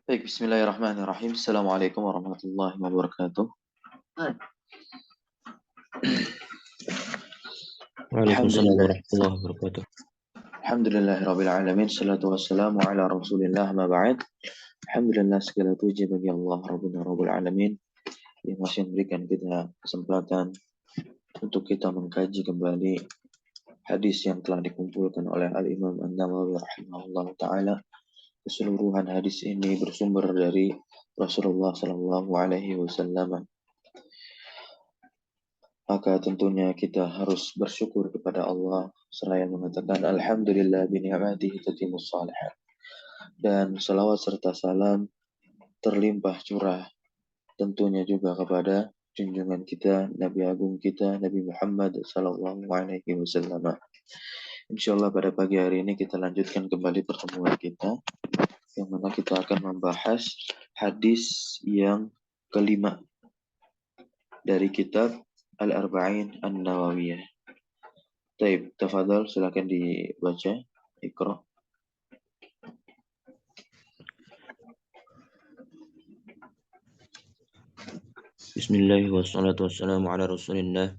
Baik, bismillahirrahmanirrahim. Assalamualaikum warahmatullahi wabarakatuh. Waalaikumsalam Alhamdulillah. warahmatullahi wabarakatuh. Alhamdulillahirabbil alamin. Salatu wassalamu ala Rasulillah ma ba'd. Alhamdulillah, segala puji bagi Allah Rabbuna Rabbul alamin yang masih memberikan kita kesempatan untuk kita mengkaji kembali hadis yang telah dikumpulkan oleh Al-Imam An-Nawawi rahimahullah taala. Keseluruhan hadis ini bersumber dari Rasulullah sallallahu alaihi wasallam. Maka tentunya kita harus bersyukur kepada Allah seraya mengatakan alhamdulillah bi ni'matihi tatimmus shalihat. Dan salawat serta salam terlimpah curah tentunya juga kepada junjungan kita, Nabi Agung kita, Nabi Muhammad sallallahu alaihi wasallam. Insyaallah pada pagi hari ini kita lanjutkan kembali pertemuan kita yang mana kita akan membahas hadis yang kelima dari kitab Al-Arba'in An-Nawawiyah. Taib, tafadhal, silakan dibaca. Iqra. Bismillah wassalatu wassalamu ala Rasulillah.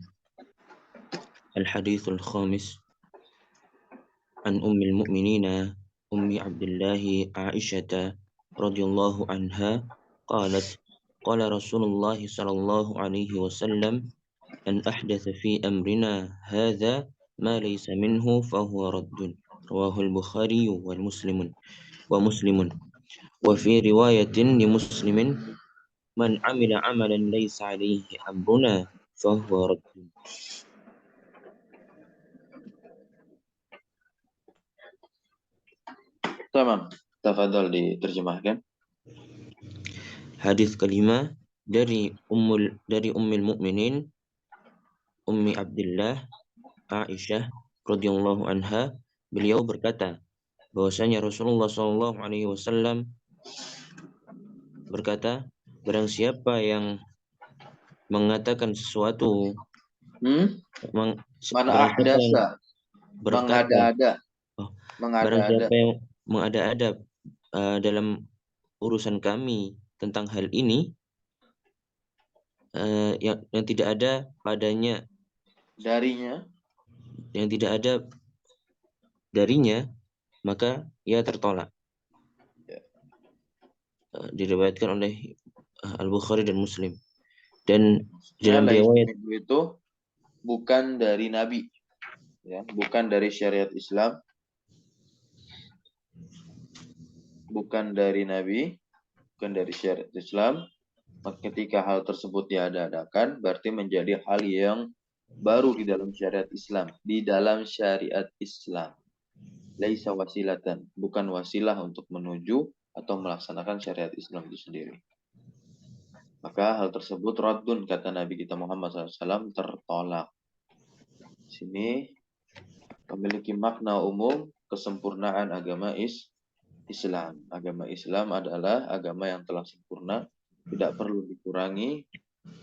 Al-hadithul khamis an ummil mu'minina ummi Abdullah Aisyah radhiyallahu anha qalat qala Rasulullah sallallahu alaihi wasallam an ahdatha fi amrina hadha ma laysa minhu fahuwa raddun rawahul Bukhari wa Muslimun wa fi riwayatin li Muslimin man amila amalan laysa alaihi amruna fahuwa raddun. Tamam, tafadhal diterjemahkan. Hadis kelima dari Ummul Mukminin Ummi Abdullah Aisyah radhiyallahu anha, beliau berkata bahwasanya Rasulullah sallallahu alaihi wasallam berkata, barang siapa yang mengatakan sesuatu Mana ahdasa? Mengada-ada. Barang siapa yang mengada-ada dalam urusan kami tentang hal ini, yang tidak ada padanya darinya, yang tidak ada darinya, maka ia tertolak. Diriwayatkan oleh Al-Bukhari dan Muslim. Dan dalam riwayat itu bukan dari Nabi, ya, bukan dari syariat Islam, bukan dari Nabi, bukan dari syariat Islam. Maka ketika hal tersebut diada-adakan, berarti menjadi hal yang baru di dalam syariat Islam. Di dalam syariat Islam. Laisa wasilatan, bukan wasilah untuk menuju atau melaksanakan syariat Islam itu sendiri. Maka hal tersebut raddun, kata Nabi kita Muhammad SAW, tertolak. Sini memiliki makna umum kesempurnaan agama Islam. Agama Islam adalah agama yang telah sempurna, tidak perlu dikurangi,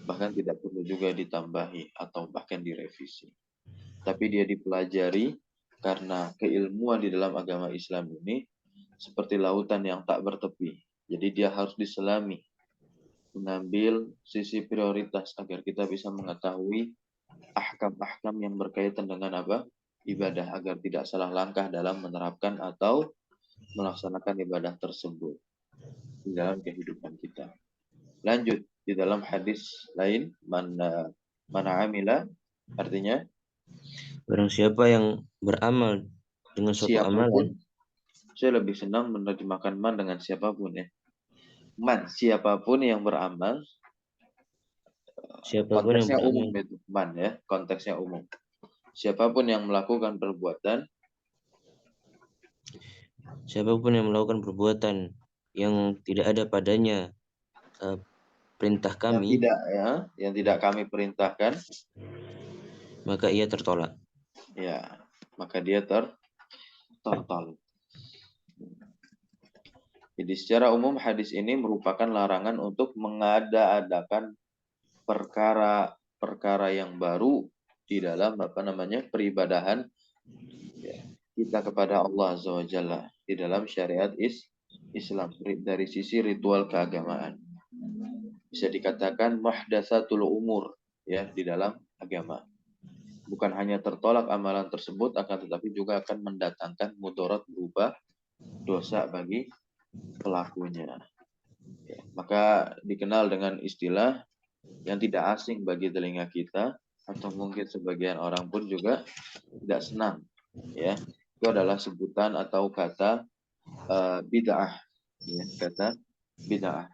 bahkan tidak perlu juga ditambahi atau bahkan direvisi. Tapi dia dipelajari karena keilmuan di dalam agama Islam ini seperti lautan yang tak bertepi. Jadi dia harus diselami, mengambil sisi prioritas agar kita bisa mengetahui ahkam-ahkam yang berkaitan dengan apa? Ibadah, agar tidak salah langkah dalam menerapkan atau melaksanakan ibadah tersebut di dalam kehidupan kita. Lanjut, di dalam hadis lain, mana amila, artinya barang siapa yang beramal dengan suatu amalan. Saya lebih senang menerjemahkan man dengan siapapun, ya. Man, siapapun yang beramal. Siapapun konteksnya yang umum itu, man, ya, konteksnya umum. Siapapun yang melakukan perbuatan yang tidak ada padanya perintah kami, yang tidak kami perintahkan, maka ia tertolak. Ya, maka dia tertolak. Jadi secara umum hadis ini merupakan larangan untuk mengada-adakan perkara yang baru di dalam peribadahan kita kepada Allah Azza wa Jalla di dalam syariat Islam, dari sisi ritual keagamaan. Bisa dikatakan muhdatsatul umur ya di dalam agama. Bukan hanya tertolak amalan tersebut, akan tetapi juga akan mendatangkan mudarat berupa dosa bagi pelakunya. Ya, maka dikenal dengan istilah yang tidak asing bagi telinga kita, atau mungkin sebagian orang pun juga tidak senang. Ya, itu adalah sebutan atau kata bid'ah. Ya, kata bid'ah.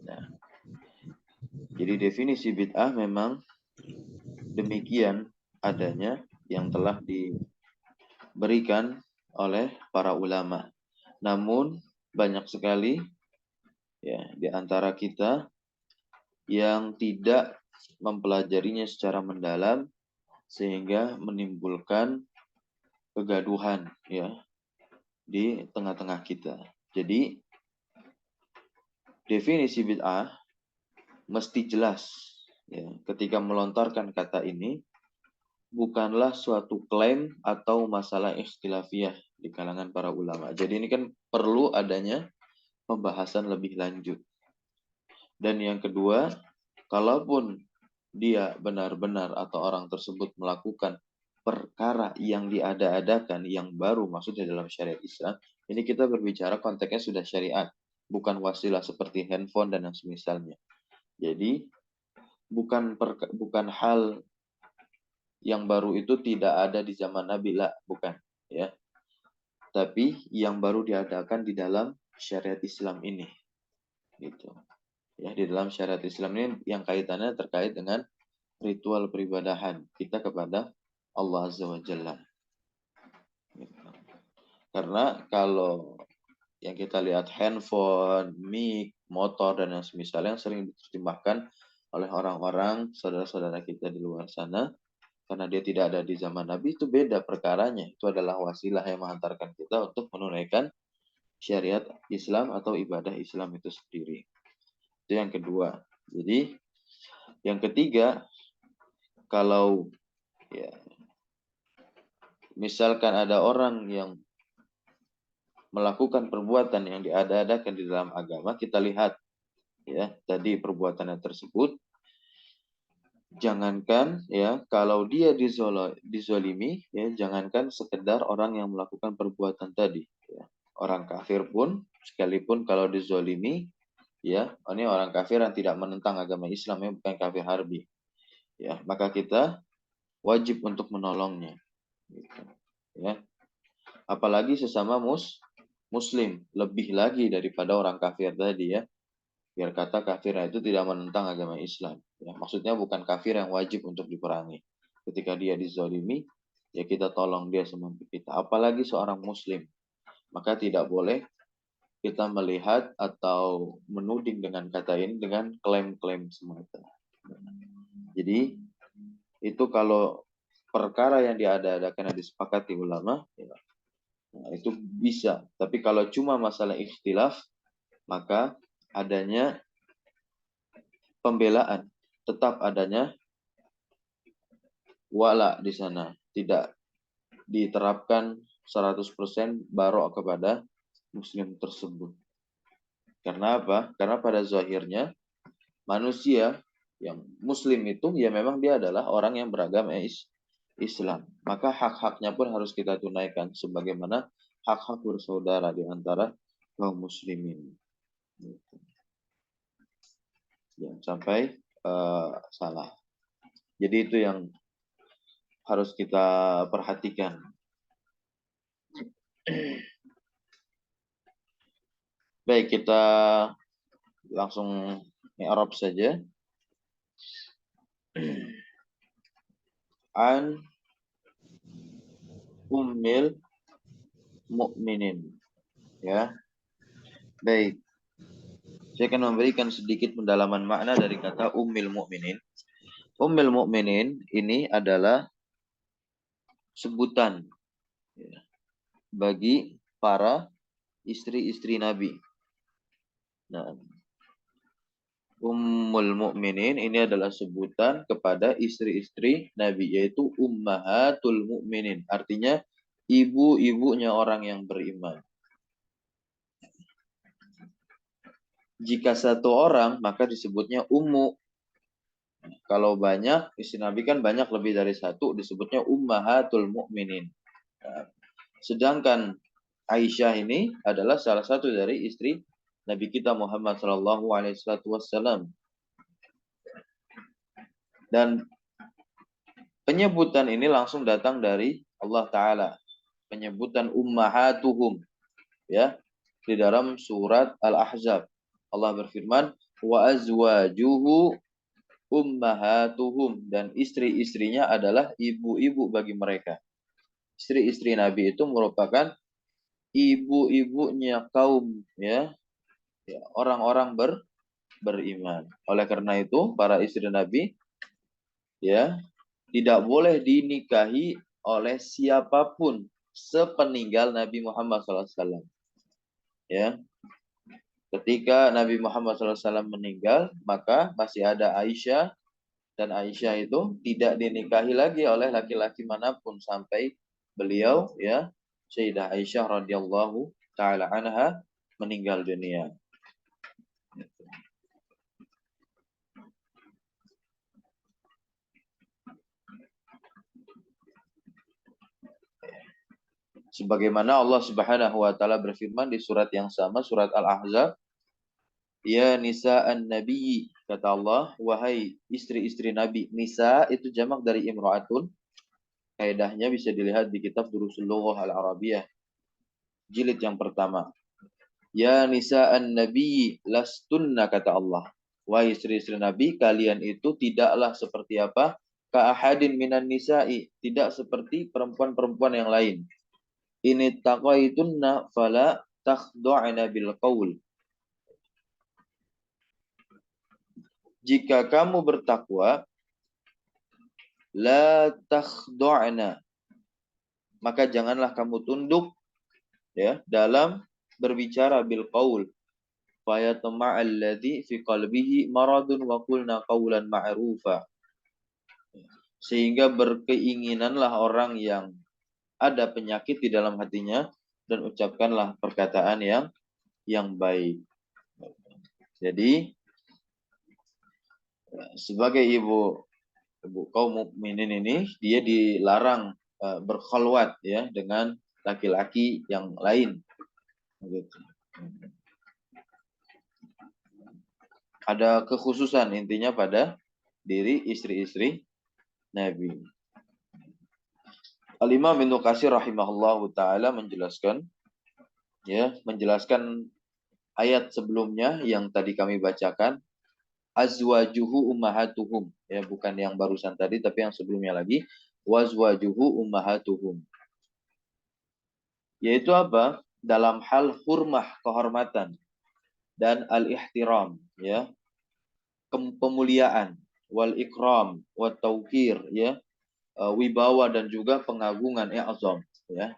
Nah, jadi definisi bid'ah memang demikian adanya yang telah diberikan oleh para ulama. Namun banyak sekali ya di antara kita yang tidak mempelajarinya secara mendalam sehingga menimbulkan kegaduhan ya di tengah-tengah kita. Jadi definisi bid'ah mesti jelas ya. Ketika melontarkan kata ini bukanlah suatu klaim atau masalah ikhtilafiyah di kalangan para ulama. Jadi ini kan perlu adanya pembahasan lebih lanjut. Dan yang kedua, kalaupun dia benar-benar atau orang tersebut melakukan perkara yang diada-adakan yang baru maksudnya dalam syariat Islam, ini kita berbicara konteksnya sudah syariat, bukan wasilah seperti handphone dan yang semisalnya. Jadi bukan hal yang baru itu tidak ada di zaman Nabi lah, bukan ya. Tapi yang baru diadakan di dalam syariat Islam ini gitu. Ya, di dalam syariat Islam ini yang kaitannya terkait dengan ritual peribadahan kita kepada Allah Azza wa Jalla. Karena kalau yang kita lihat handphone, mic, motor, dan yang semisalnya yang sering diterjemahkan oleh orang-orang saudara-saudara kita di luar sana, karena dia tidak ada di zaman Nabi, itu beda perkaranya. Itu adalah wasilah yang menghantarkan kita untuk menunaikan syariat Islam atau ibadah Islam itu sendiri. Itu yang kedua. Jadi, yang ketiga, kalau ya, misalkan ada orang yang melakukan perbuatan yang diada-adakan di dalam agama, kita lihat ya tadi perbuatannya tersebut. Jangankan ya kalau dia dizolimi ya, jangankan sekedar orang yang melakukan perbuatan tadi ya. Orang kafir pun sekalipun kalau dizolimi ya, ini orang kafir yang tidak menentang agama Islam ya, bukan kafir harbi ya, maka kita wajib untuk menolongnya gitu, ya. Apalagi sesama muslim, lebih lagi daripada orang kafir tadi ya. Biar kata kafirnya itu tidak menentang agama Islam. Ya, maksudnya bukan kafir yang wajib untuk diperangi. Ketika dia dizalimi, ya kita tolong dia semampu kita. Apalagi seorang muslim. Maka tidak boleh kita melihat atau menuding dengan kata ini dengan klaim-klaim semata. Jadi, itu kalau perkara yang diada-adakan yang disepakati ulama, ya, nah, itu bisa. Tapi kalau cuma masalah ikhtilaf, maka adanya pembelaan, tetap adanya wala di sana, tidak diterapkan 100% barok kepada muslim tersebut. Karena apa? Karena pada zahirnya manusia yang muslim itu ya memang dia adalah orang yang beragama Islam. Maka hak-haknya pun harus kita tunaikan sebagaimana hak-hak bersaudara di antara kaum muslimin. Jangan sampai salah. Jadi itu yang harus kita perhatikan. Baik, kita langsung i'rab saja. An ummil mu'minin. Ya. Baik. Saya akan memberikan sedikit pendalaman makna dari kata ummil mu'minin. Ummil mu'minin ini adalah sebutan ya, bagi para istri-istri Nabi. Nah, Ummul Mukminin ini adalah sebutan kepada istri-istri Nabi, yaitu Ummahatul Mukminin. Artinya ibu-ibunya orang yang beriman. Jika satu orang maka disebutnya ummu. Kalau banyak, istri Nabi kan banyak lebih dari satu, disebutnya ummahatul mukminin. Nah, sedangkan Aisyah ini adalah salah satu dari istri Nabi kita Muhammad Shallallahu Alaihi Wasallam. Dan penyebutan ini langsung datang dari Allah Taala. Penyebutan ummahatuhum, ya, di dalam surat Al-Ahzab. Allah berfirman, wa azwajuhu ummahatuhum, dan istri-istrinya adalah ibu-ibu bagi mereka. Istri-istri Nabi itu merupakan ibu-ibunya kaum, ya, orang-orang beriman. Oleh karena itu, para istri Nabi, ya, tidak boleh dinikahi oleh siapapun sepeninggal Nabi Muhammad SAW. Ya, ketika Nabi Muhammad SAW meninggal, maka masih ada Aisyah, dan Aisyah itu tidak dinikahi lagi oleh laki-laki manapun sampai beliau, ya, Sayyidah Aisyah radhiyallahu taala anha meninggal dunia. Sebagaimana Allah Subhanahu wa taala berfirman di surat yang sama, surat Al-Ahzab, ya nisa'an nabi, kata Allah, wahai istri-istri Nabi. Nisa itu jamak dari imra'atun. Kaidahnya bisa dilihat di kitab Durusul Lughah Al-Arabiyah jilid yang pertama. Ya nisa'an nabi lastunna, kata Allah. Wahai istri-istri Nabi, kalian itu tidaklah seperti apa? Ka ahadin minan nisa'i, tidak seperti perempuan-perempuan yang lain. Ini taqaitunna fala takhdu'na bil qaul. Jika kamu bertakwa, la takhdu'na, maka janganlah kamu tunduk, ya, dalam berbicara bil qaul. Fa yatma'al ladzi fi qalbihi maradun wa qulna qawlan ma'rufa. Sehingga berkeinginanlah orang yang ada penyakit di dalam hatinya, dan ucapkanlah perkataan yang baik. Jadi sebagai ibu kaum mukminin ini, dia dilarang berkhalwat, ya, dengan laki-laki yang lain. Gitu. Ada kekhususan intinya pada diri istri-istri Nabi. Al-Imam Ibnu Katsir rahimahullahu taala menjelaskan, ya, menjelaskan ayat sebelumnya yang tadi kami bacakan, azwajuhu ummahatuhum, ya, bukan yang barusan tadi tapi yang sebelumnya lagi, wazwajuhu ummahatuhum. Yaitu apa? Dalam hal hurmah, kehormatan, dan al-ihtiram, ya, pemuliaan, wal ikram, wat tauqir, ya, wibawa dan juga pengagungan, azam, ya.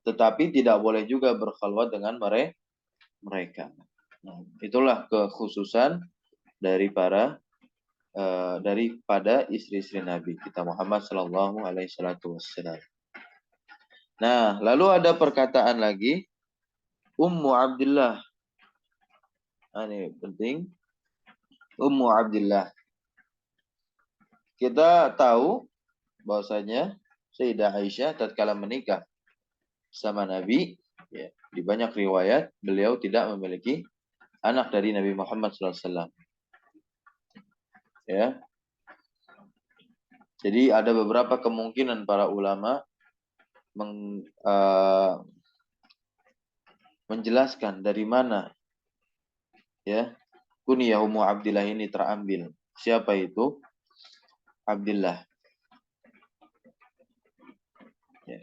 Tetapi tidak boleh juga berkhalwat dengan mereka. Nah, itulah kekhususan daripada istri-istri Nabi kita Muhammad Sallallahu Alaihi Wasallam. Nah, lalu ada perkataan lagi, Ummu Abdillah. Nah, ini penting, Ummu Abdillah. Kita tahu bahwasanya Sayyidah Aisyah tatkala menikah sama Nabi, ya, di banyak riwayat beliau tidak memiliki anak dari Nabi Muhammad SAW. Ya, jadi ada beberapa kemungkinan para ulama menjelaskan dari mana, ya, kunyah Ummu Abdillah ini terambil. Siapa itu Abdillah? Ya.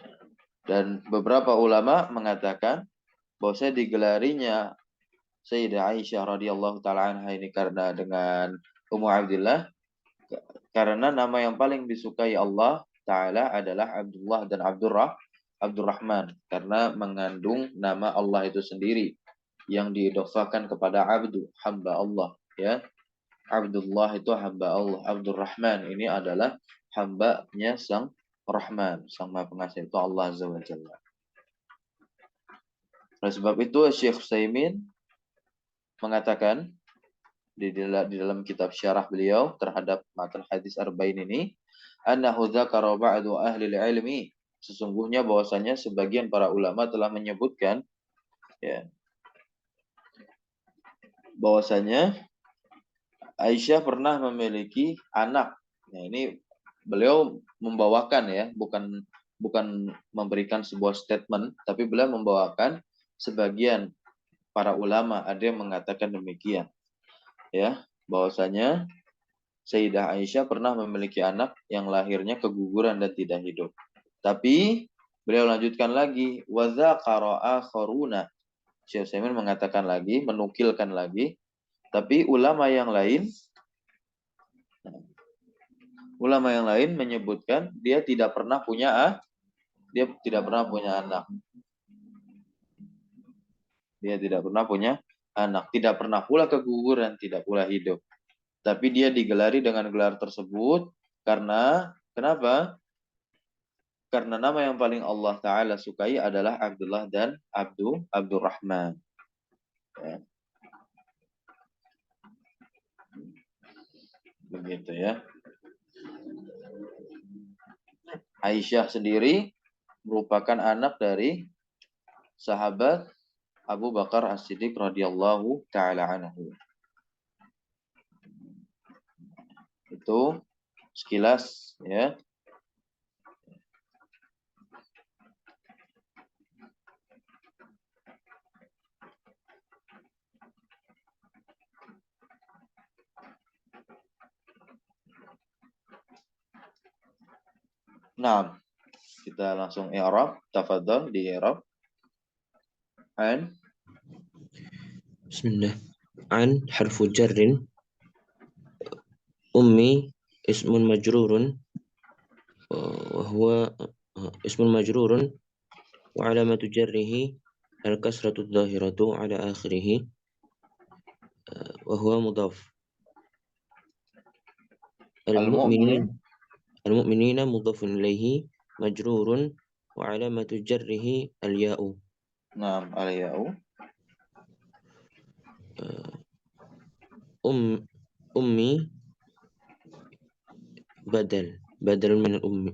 Dan beberapa ulama mengatakan bahwa saya digelarinya Sayyidah Aisyah radhiyallahu taala anha ini karena dengan Ummu Abdillah karena nama yang paling disukai Allah taala adalah Abdullah dan Abdurrahman, karena mengandung nama Allah itu sendiri yang diidhofakan kepada abdu, hamba Allah, ya. Abdullah itu hamba Allah, Abdurrahman ini adalah hambanya Sang Rahman, Sang Maha Pengasih, itu Allah Azza wa Jalla. Oleh sebab itu Syekh Utsaimin mengatakan di dalam kitab syarah beliau terhadap matan hadis arba'in ini, annahu dzakara ba'du ahli ilmi, sesungguhnya bahwasanya sebagian para ulama telah menyebutkan ya bahwasanya Aisyah pernah memiliki anak. Nah, ini beliau membawakan ya, bukan memberikan sebuah statement, tapi beliau membawakan sebagian para ulama ada yang mengatakan demikian. Ya, bahwasanya Sayyidah Aisyah pernah memiliki anak yang lahirnya keguguran dan tidak hidup. Tapi beliau lanjutkan lagi, wa dzakara akharuna. Syekh Utsaimin mengatakan lagi, menukilkan lagi, tapi ulama yang lain menyebutkan dia tidak pernah punya anak. Dia tidak pernah punya anak, tidak pernah pula keguguran, tidak pula hidup. Tapi dia digelari dengan gelar tersebut karena kenapa? Karena nama yang paling Allah Ta'ala sukai adalah Abdullah dan Abdurrahman. Ya. Begitu ya. Aisyah sendiri merupakan anak dari sahabat Abu Bakar As-Siddiq radhiyallahu ta'ala anhu. Itu sekilas ya. Nah, kita langsung i'rab, tafadhal di i'rab. An Bismillah. An harfu jarrin ummi ismun majrurun wa huwa ismun majrurun wa alamatu jarrihi al-kasratu adh-dhahiratu ala akhirih wa huwa mudhaf. Al-mu'minina mudhafun ilaihi majrurun wa alamatu jarrihi al-ya'u. Naam, al-ya'u. Ummi badal min al-ummi.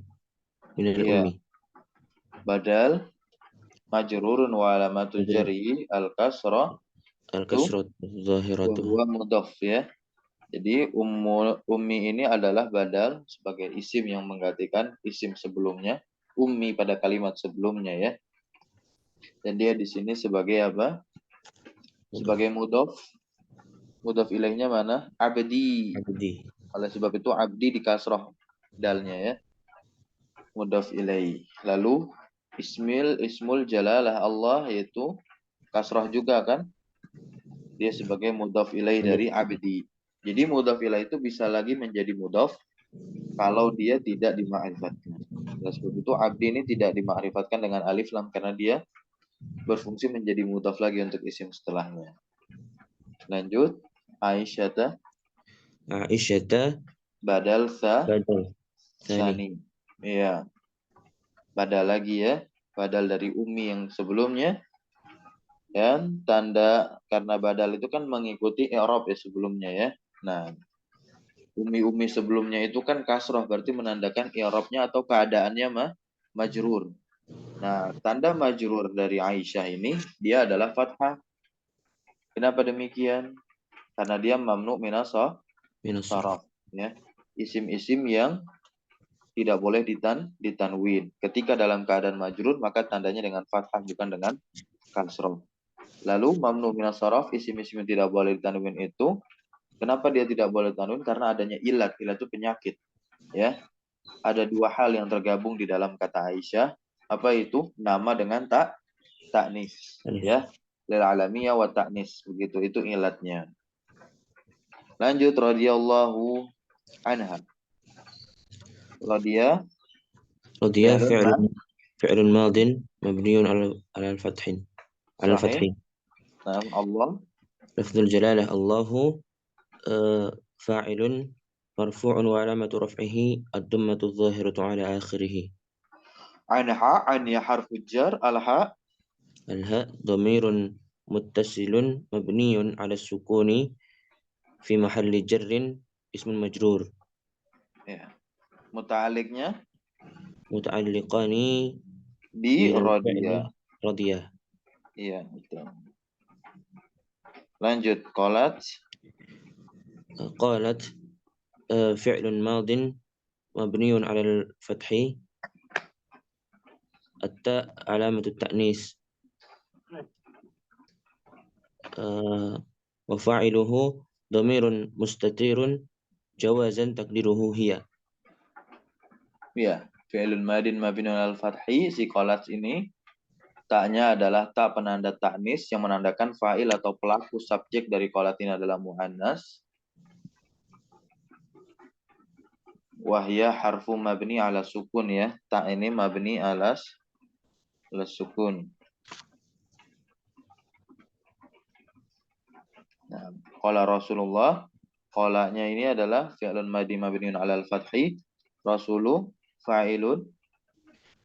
Badal majrurun wa alamatu jarri al-kasra zahiratu wa mudhaf ya. Jadi ummi ini adalah badal sebagai isim yang menggantikan isim sebelumnya, ummi pada kalimat sebelumnya ya. Dan dia di sini sebagai apa? Sebagai mudhaf. Mudhaf ilaihnya mana? Abdi. Oleh sebab itu abdi di kasrah dalnya ya. Mudhaf ilaih. Lalu ismul jalalah Allah yaitu kasrah juga kan? Dia sebagai mudhaf ilaih dari abdi. Jadi mudhaf ilaih itu bisa lagi menjadi mudhaf kalau dia tidak dima'rifatkan. Oleh sebab itu abdi ini tidak dima'rifatkan dengan alif lam karena dia berfungsi menjadi mudhaf lagi untuk isim setelahnya. Lanjut, Aisyata badal sani. Iya. Badal lagi ya. Badal dari ummi yang sebelumnya. Dan tanda karena badal itu kan mengikuti i'rab ya sebelumnya ya. Nah, ummi sebelumnya itu kan kasrah berarti menandakan i'rabnya atau keadaannya majrur. Nah, tanda majrur dari Aisyah ini dia adalah fathah. Kenapa demikian? Karena dia mamnu minas saraf ya. Isim-isim yang tidak boleh ditanwin. Ketika dalam keadaan majrur maka tandanya dengan fathah bukan dengan kasrah. Lalu mamnu minas saraf, isim-isim yang tidak boleh ditanwin itu kenapa dia tidak boleh ditanwin? Karena adanya ilat. Ilat itu penyakit. Ya. Ada dua hal yang tergabung di dalam kata Aisyah. Apa itu? Nama dengan ta'nis. Ya. Lil alamiyah wa ta'nis. Begitu. Itu ilatnya. Lanjut radhiyallahu anha. Radhiya fi'lun madin mabniun ala al-fathin. Ala al-fathin. Naam, Allah. Lafzul jalalah Allahu fa'ilun marfu'un wa alamatu raf'ihi ad-dammatu adh-dhahiratu ala akhirih. Anha, an ya harfu jar, al-ha الهاء ضمير متصل مبني على السكون في محل جر اسم مجرور. Ya. Muta'aliknya متعلقان di بالفعل rodia. رضية. Iya, betul. Lanjut, qalat. قالت فعل ماض مبني على الفتح، التاء علامة التأنيث، وفاعله ضمير مستتر جوازا تقديره هي. Ya, fi'lun madin mabniun al fathi, si qalat ini taknya adalah tak penanda ta'nis yang menandakan fa'il atau pelaku subjek dari qalat ini adalah muannas. Wahya harfu mabni ala sukun ya. Tak ini mabni ala sukun. Nah, qala Rasulullah, qalanya ini adalah fi'lun madin mabniun ala al-fathi, rasulu fa'ilun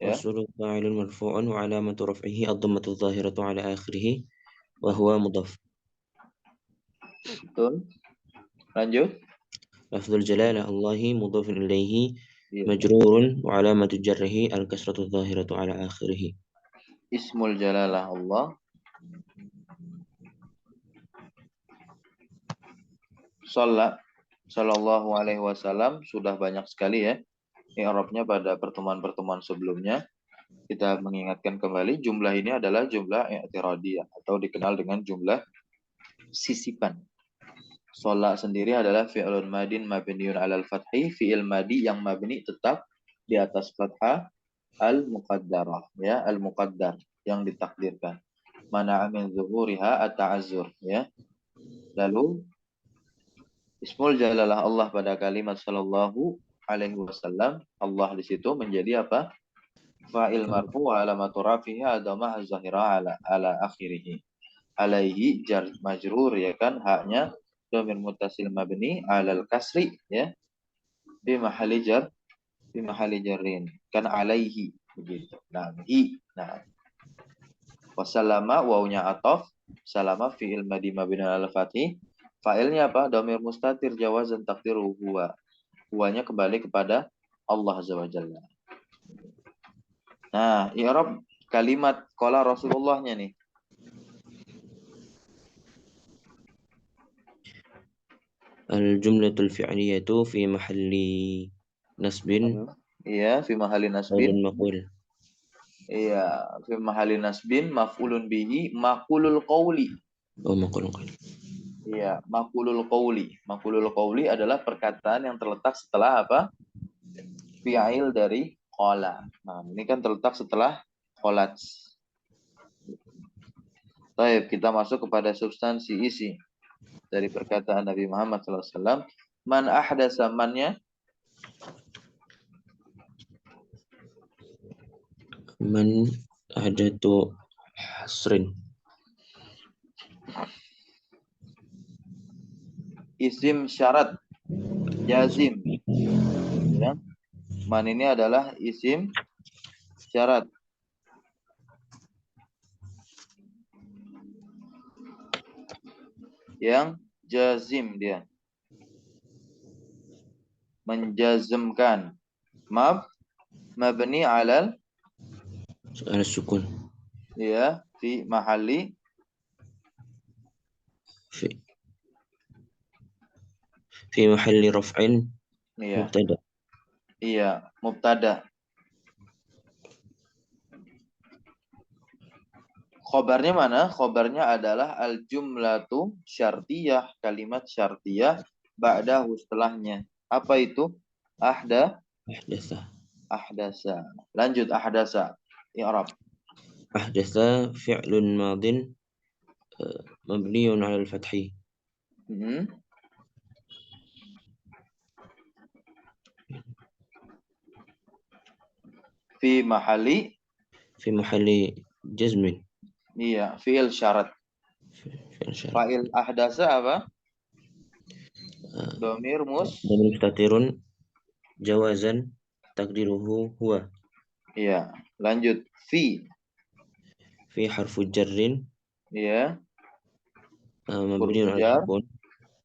ya. رسول فاعل مرفوع وعلامة رفعه الضمة الظاهرة على آخره وهو مضاف. Betul. Lanjut. لفظ الجلالة الله مضاف إليه Iya. مجرور وعلامة جره الكسرة الظاهرة على آخره. Ismul jalalah Allah. Sallallahu alaihi wasallam sudah banyak sekali ya i'rabnya pada pertemuan-pertemuan sebelumnya. Kita mengingatkan kembali jumlah ini adalah jumlah i'tiradiyah atau dikenal dengan jumlah sisipan. Sholat sendiri adalah fi'lun madin mabniun 'alal fathi, fi'il madi yang mabni tetap di atas fathah al-muqaddarah ya, al-muqaddar yang ditakdirkan. Mana'a min zuhuriha at-ta'azzur ya. Lalu ismul jalalah Allah pada kalimat sallallahu alaihi wasallam, Allah di situ menjadi apa? Fa'il marfu wa alamatu rafihi adamah az-zahira ala akhirih. Alaihi jar majrur ya kan, haknya dhamir muttasil mabni alal kasri ya, di mahali jarrin kan, alaihi begitu. Nah, nah wasallama wawnya ataf, salama fi'il madi mabni alal fathi, fa'ilnya apa? Dhamir mustatir jawazan taqdiru huwa, huwanya kembali kepada Allah azza wajalla. Nah, i'rab kalimat qala Rasulullahnya nih. الجملة الفعلية في محل نصب Iya, fi mahali nasbin. مقول. Iya, fi mahali nasbin maf'ulun bihi maqulul qawli. مقول. Iya, maqulul qawli. Maqulul qawli adalah perkataan yang terletak setelah apa? Fi'il dari qala. Nah, ini kan terletak setelah qalat. Baik, kita masuk kepada substansi isi dari perkataan Nabi Muhammad SAW. Man ahdasa, mannya من أحدث حصر. isim syarat jazim ya. Man ini adalah isim syarat yang jazim, dia menjazmkan, mabni alal على السكون ya, fi mahali في محل رفع ya. مبتدأ. Iya, mubtada. Khobarnya mana? Khobarnya adalah al-jumlatu syartiyah, kalimat syartiyah ba'dahu, setelahnya. Apa itu? Ahdasa. Lanjut, ahdasa. I'rab. أحدث فعل ماض مبني على الفتح. Fi mahali جزم. iya, fi'il syarat. Fa'il ahdasa apa? Domir مستتر جوازا تقديره هو. Iya, lanjut. fi harfu jarrin Ya, mabniun ala jar. sukun.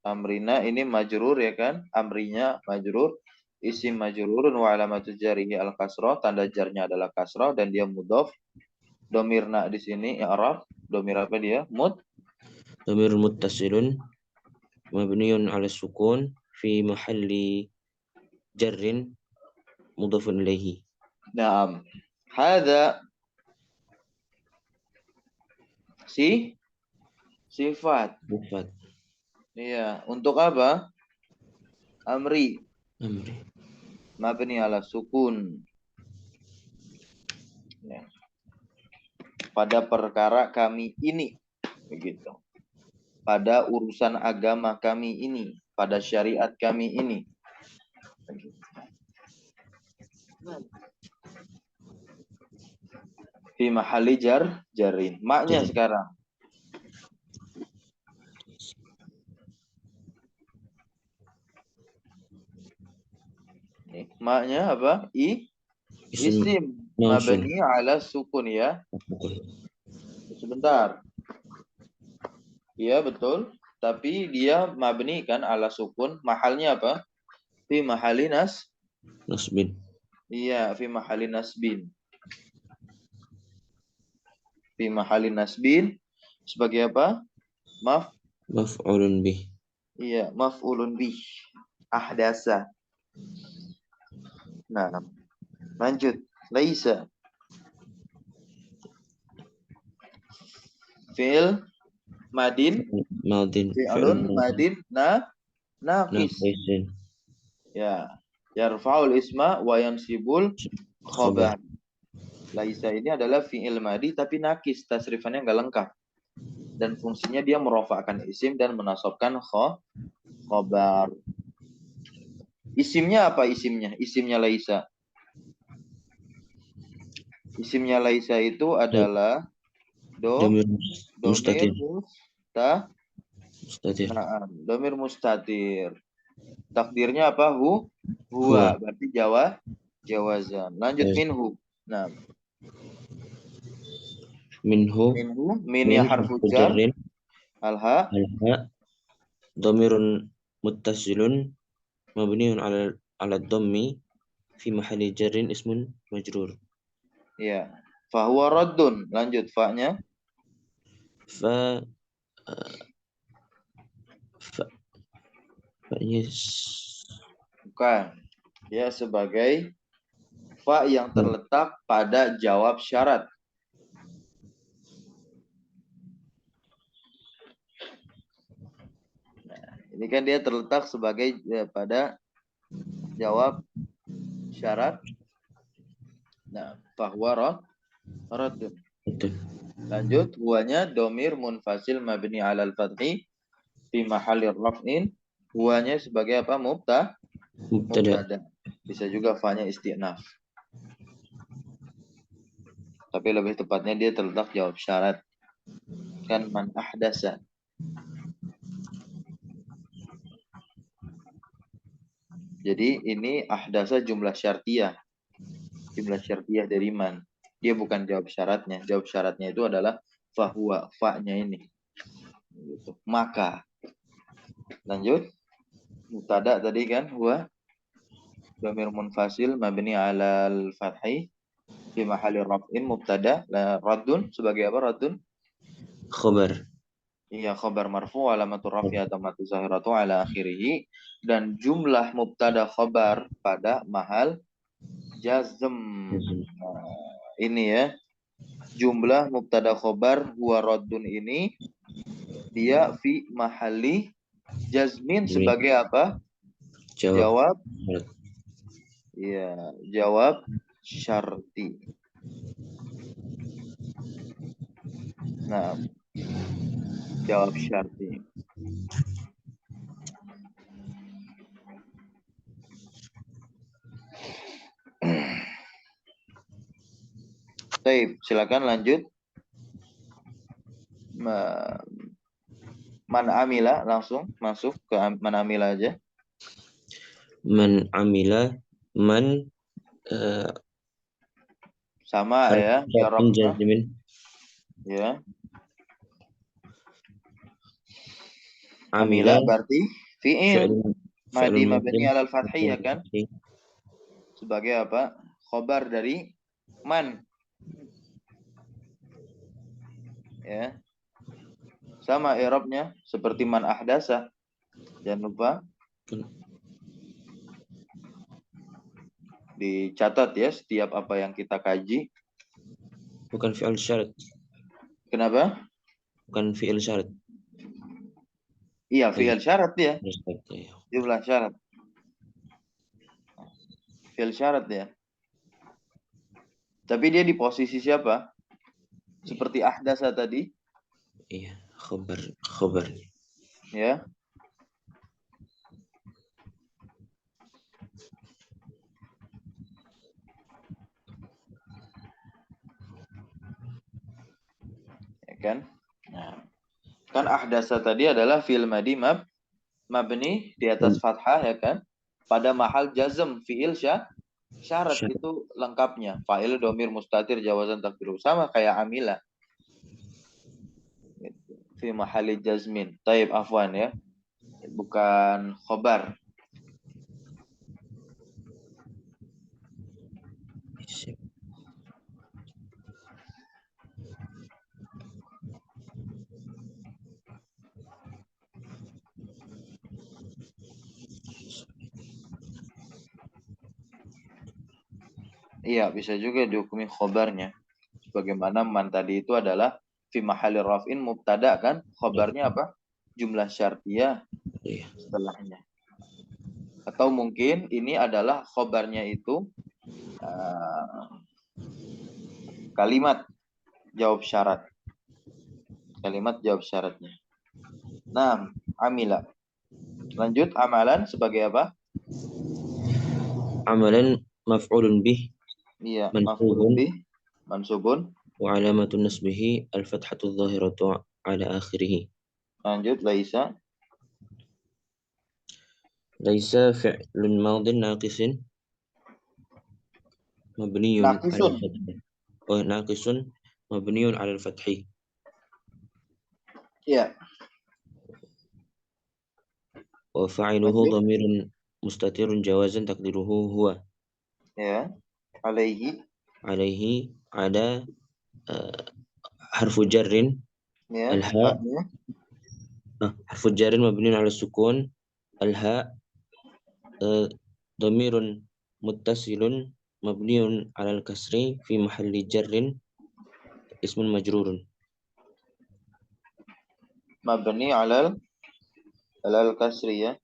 Amrina ini majrur ya kan? Amrinya majrur. Isim majrurun wa alamatu jarihi al kasroh. Tanda jarnya adalah kasroh dan dia mudhof. Domirna di sini i'rab. Domir apa dia? Dhamirun muttasilun mabniun ala sukun fi mahalli jarrin mudhafun ilaihi. Naam. Hadza sifat. Sifat Iya, untuk apa? Amri amri. mabni ala sukun. Ya. Pada perkara kami ini, begitu. Pada urusan agama kami ini, pada syariat kami ini. Begitu. Fi mahalli jarin. Maknya sekarang. Maknya apa? Isim mabni ala sukun ya. Sebentar. Iya betul. Tapi dia mabni kan ala sukun. Mahalnya apa? Fi mahali nasbin. Iya, fi mahali nasbin. Fi mahali nasbin. Sebagai apa? Maf'ulun bih. Iya, maf'ulun bih. Ahdasa. Nah, lanjut. Laisa. Fi'il madin. Fi'lun madin naqis. Ya. Yarfa'ul isma wa yansibul khobar. Laisa ini adalah fi'il madi tapi nakis. Tasrifannya nggak lengkap. Dan fungsinya dia merofakkan isim dan menasobkan khobar. Isimnya apa isimnya? Isimnya laisa. Isimnya laisa itu adalah domir mustatir. Domir mustatir. Takdirnya apa? Huwa. Berarti jawazan. Lanjut minhu. Nah. Minhu min ya harfu jar. Alha domirun muttasilun mabniun ala dhammi fi mahalli jarrin ismun majrur. Ya. Fahuwa raddun. Lanjut fa-nya. Bukan. Dia sebagai fa yang terletak pada jawab syarat. Nah, ini kan dia terletak sebagai pada jawab syarat. Nah, fahuwa raddun. Lanjut, huwanya domir munfasil mabni alal fathi fi mahalli raf'in. Huwanya sebagai apa? Mubtada. Bisa juga fa-nya isti'naf. Tapi lebih tepatnya dia terletak jawab syarat. Kan man ahdasa. Jadi ini ahdasa jumlah syartiyah. Jumlah syartiyah dari man. Dia bukan jawab syaratnya. Jawab syaratnya itu adalah fahuwa. Fa-nya ini. Gitu. Maka. Lanjut. Mubtada tadi kan. Huwa. Dhamir munfasil mabni alal fathi. Fi mahali raf'in mubtada. Raddun. Sebagai apa raddun? Khobar. Iya, khobar marfu alamatur rafi atamatu zahiratu ala akhirih. Dan jumlah mubtada khobar pada mahal jazm. Nah, ini ya. Jumlah mubtada khobar huwa raddun ini dia fi mahali jazmin sebagai apa? Jawab. Iya, jawab syarti. Nah, jawab syarti. Baik, silakan lanjut. Man amila langsung masuk ke man amila aja. Man amila man sama ya. Jazimin. Ya. Amila Amila berarti fi'il. Madi fi'lun mabni madin alal fathiyah kan? Sebagai apa? Khobar dari man. Ya. Sama i'rabnya seperti man ahdasa. Jangan lupa dicatat ya setiap apa yang kita kaji. bukan fi'il syarat. Kenapa? Bukan fi'il syarat. Iya, fi'il syarat dia. Ya. Jumlah syarat. Fi'il syarat ya. Tapi dia di posisi siapa? Seperti ahdasa tadi. Iya, khobar. Ya. Ya kan? Nah, kan ahdasa tadi adalah fi'il madi mabni di atas fathah ya kan? Pada mahal jazm fi'il syarat itu lengkapnya. Fa'il domir mustatir jawazan takdiru sama kayak amila. Fi mahali jazmin. Taib afwan ya. Bukan khobar. Iya, bisa juga dihukumi khobarnya. Sebagaimana man tadi itu adalah fi mahali raf'in mubtada kan? Khobarnya apa? Jumlah syartiyah setelahnya. Atau mungkin ini adalah khobarnya itu kalimat jawab syarat. Kalimat jawab syaratnya. Nah, amila. Lanjut, amalan sebagai apa? Amalan maf'ulun bih. Iya, maf'ulun bih. Mansubun. Wa alamatun nasbihi al-fathatu dhahiratu ala akhirih. Lanjut, laisa. Laisa fi'lun madin naqisin mabniyun ala al-fathi. Oh, naqisun mabniyun ala al-fathi. Iya. Wa fa'iluhu dhamirun mustatirun jawazan takdiruhu huwa. Ya. Alaihi ada harfu jarrin ya, al-ha. Harfu jarrin mabniun ala sukun al-ha dhamirun muttasilun mabniun ala al-kasri fi mahalli jarrin ismun majrurun. Mabni alal kasri ya.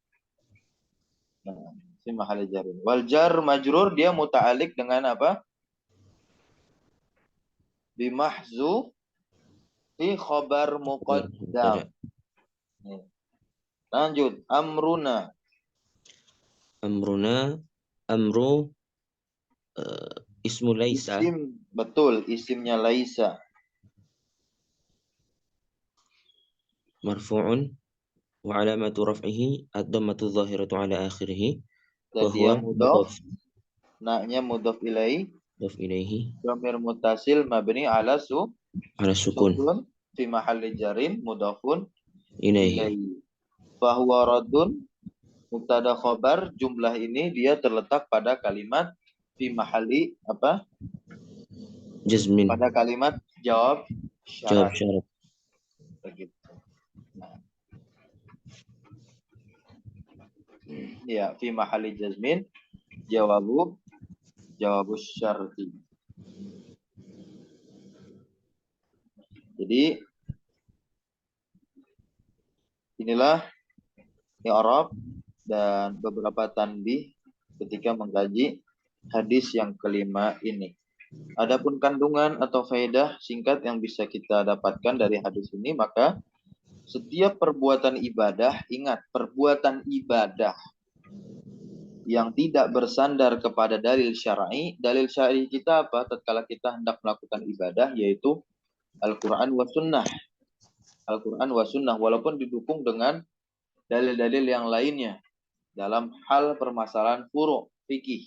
Nah, fi mahali jarrin. Wal jar majrur dia muta'alliq dengan apa? Bimahzu fi khabar muqaddam. Lanjut, amruna. Amru ismu laisa. Isim, betul, isimnya laisa. Marfu'un wa alamatu raf'ihi ad-dhammatu dhahiratu ala akhirih wa Jadi huwa yang mudhaf, naknya mudhaf ilaihi, dhamir muttasil mabni ala sukun fi mahalli jarin mudhafun ilaihi. Bahwa radun mubtada khobar, jumlah ini dia terletak pada kalimat fi mahali apa? Jazmin. Pada kalimat jawab syarat. Begitu. Nah. Ya, fi mahali jazmin jawabus syarti. Jadi inilah i'rab dan beberapa tanbih ketika mengkaji hadis yang kelima ini. Adapun kandungan atau faedah singkat yang bisa kita dapatkan dari hadis ini, maka setiap perbuatan ibadah, ingat, perbuatan ibadah yang tidak bersandar kepada dalil syar'i kita apa? Tatkala kita hendak melakukan ibadah, yaitu Al-Quran wa Sunnah. Al-Quran wa Sunnah, walaupun didukung dengan dalil-dalil yang lainnya dalam hal permasalahan furu' fikih.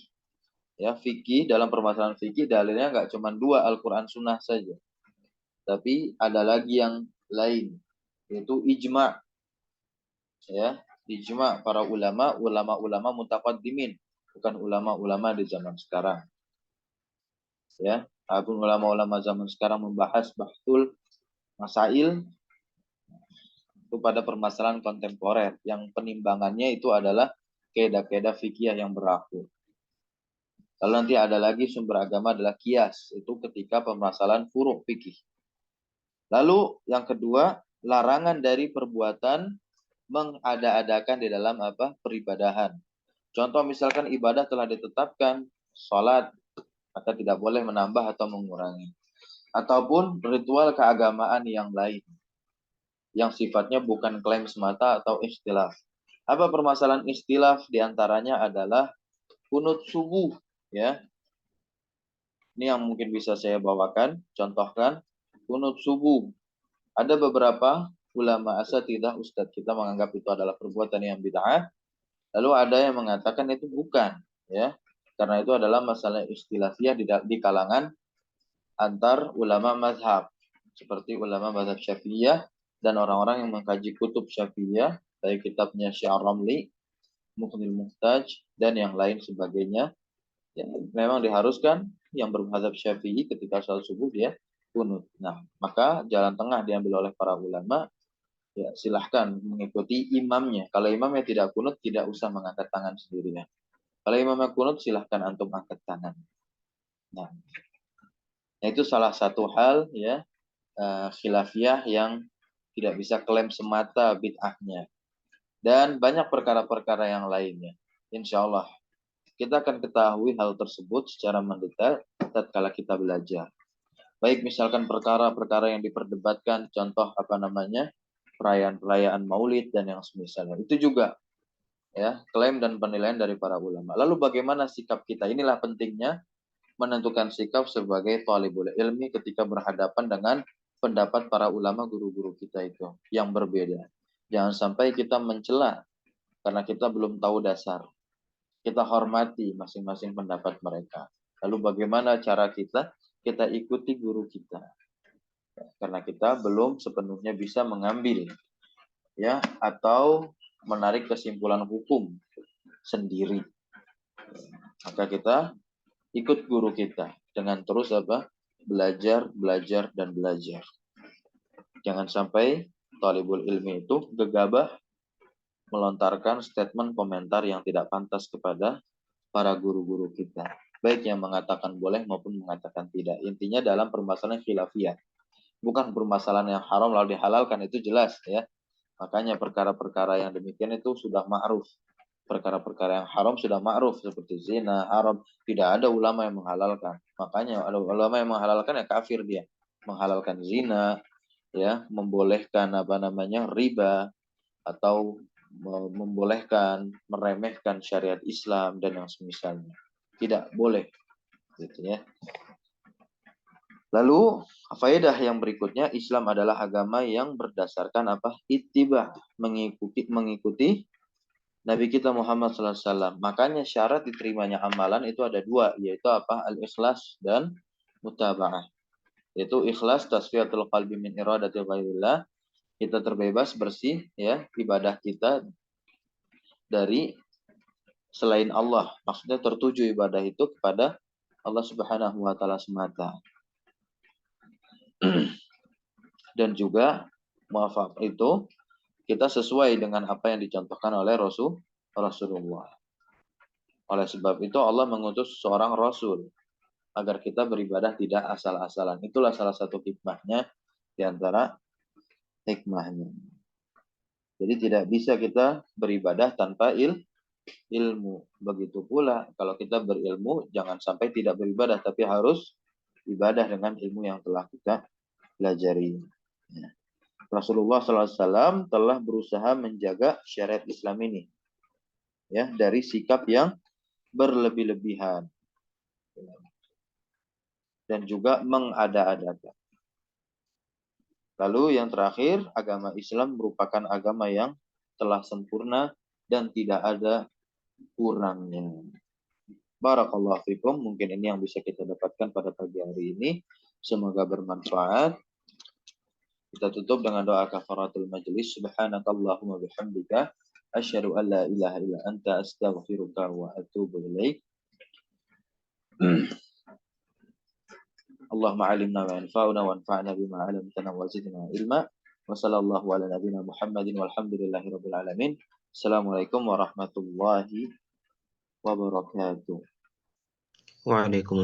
Ya, fikih, dalam permasalahan fikih dalilnya nggak cuma 2, Al-Quran Sunnah saja. tapi ada lagi yang lain, yaitu ijma, ya, ijma para ulama mutaqaddimin, bukan ulama-ulama di zaman sekarang. Ya, adapun ulama-ulama zaman sekarang membahas bahtul masail itu pada permasalahan kontemporer yang penimbangannya itu adalah kaidah-kaidah fikih yang berlaku. Lalu nanti ada lagi sumber agama adalah kias, itu ketika permasalahan furu' fikih. Lalu yang kedua, larangan dari perbuatan mengada-adakan di dalam peribadahan. Contoh misalkan ibadah telah ditetapkan, sholat, maka tidak boleh menambah atau mengurangi. Ataupun ritual keagamaan yang lain, yang sifatnya bukan klaim semata atau istilaf. Apa permasalahan istilaf? Diantaranya adalah kunut subuh, ya. Ini yang mungkin bisa saya bawakan, contohkan kunut subuh. Ada beberapa ulama asatidah, ustadz kita menganggap itu adalah perbuatan yang bid'ah. Lalu ada yang mengatakan itu bukan, ya. Karena itu adalah masalah istilafiyah di kalangan antar ulama mazhab. Seperti ulama mazhab Syafi'iyah dan orang-orang yang mengkaji kutub Syafi'iyah, baik kitabnya Syekh Ramli, Mughnil Muhtaj, dan yang lain sebagainya. Ya, memang diharuskan yang bermazhab Syafi'i ketika sholat subuh dia kunut. Nah, maka jalan tengah diambil oleh para ulama, ya silahkan mengikuti imamnya. Kalau imamnya tidak kunut, tidak usah mengangkat tangan sendirian. Kalau imamnya kunut, silahkan antum angkat tangan. Nah, itu salah satu hal, ya, khilafiyah yang tidak bisa klaim semata bid'ahnya. Dan banyak perkara-perkara yang lainnya. Insya Allah kita akan ketahui hal tersebut secara mendetail tatkala kita belajar. Baik misalkan perkara-perkara yang diperdebatkan, contoh perayaan-perayaan Maulid dan yang semisalnya. Itu juga, ya, klaim dan penilaian dari para ulama. Lalu bagaimana sikap kita? Inilah pentingnya menentukan sikap sebagai thalibul ilmi ketika berhadapan dengan pendapat para ulama guru-guru kita itu yang berbeda. Jangan sampai kita mencela karena kita belum tahu dasar. Kita hormati masing-masing pendapat mereka. Lalu bagaimana cara kita? Kita ikuti guru kita. Karena kita belum sepenuhnya bisa mengambil, ya, atau menarik kesimpulan hukum sendiri. Maka kita ikut guru kita dengan terus belajar, dan belajar. Jangan sampai thalibul ilmi itu gegabah melontarkan statement komentar yang tidak pantas kepada para guru-guru kita. Baik yang mengatakan boleh maupun mengatakan tidak. Intinya dalam permasalahan khilafiyah. Bukan permasalahan yang haram lalu dihalalkan, itu jelas, ya. Makanya perkara-perkara yang demikian itu sudah ma'ruf. Perkara-perkara yang haram sudah ma'ruf, seperti zina, haram. Tidak ada ulama yang menghalalkan. Makanya ada ulama yang menghalalkan, ya kafir dia. Menghalalkan zina, ya, membolehkan riba, atau membolehkan meremehkan syariat Islam dan yang semisalnya. Tidak boleh, gitu ya. Lalu faedah yang berikutnya, Islam adalah agama yang berdasarkan ittiba, mengikuti Nabi kita Muhammad SAW. Makanya syarat diterimanya amalan itu ada dua, yaitu al-ikhlas dan mutaba'ah. Yaitu ikhlas, tasfiyatul qalbi min iradati ghairillah. Kita terbebas, bersih, ya, ibadah kita dari selain Allah. Maksudnya tertuju ibadah itu kepada Allah Subhanahu wa taala semata. Dan juga muafaq itu kita sesuai dengan apa yang dicontohkan oleh Rasulullah. Oleh sebab itu Allah mengutus seorang Rasul agar kita beribadah tidak asal-asalan. Itulah salah satu hikmahnya di antara hikmahnya. Jadi tidak bisa kita beribadah tanpa ilmu. Begitu pula kalau kita berilmu, jangan sampai tidak beribadah, tapi harus ibadah dengan ilmu yang telah kita pelajari. Rasulullah SAW telah berusaha menjaga syariat Islam ini, ya, dari sikap yang berlebih-lebihan dan juga mengada-adakan. Lalu yang terakhir, agama Islam merupakan agama yang telah sempurna dan tidak ada kurangnya. Barakallahu fikum. Mungkin ini yang bisa kita dapatkan pada pagi hari ini. Semoga bermanfaat. Kita tutup dengan doa kafaratul majlis. Subhanakallahumma bihamdika asyhadu an la ilaha illa anta astaghfiruka wa atubu ilaik. Allahumma alimna ma yanfa'una wanfa'na bima 'allamtana wa zidna ilma. Wa sallallahu ala nabiyyina Muhammadin walhamdulillahi rabbil alamin. Assalamualaikum warahmatullahi wabarakatuh. Waalaikumsalam.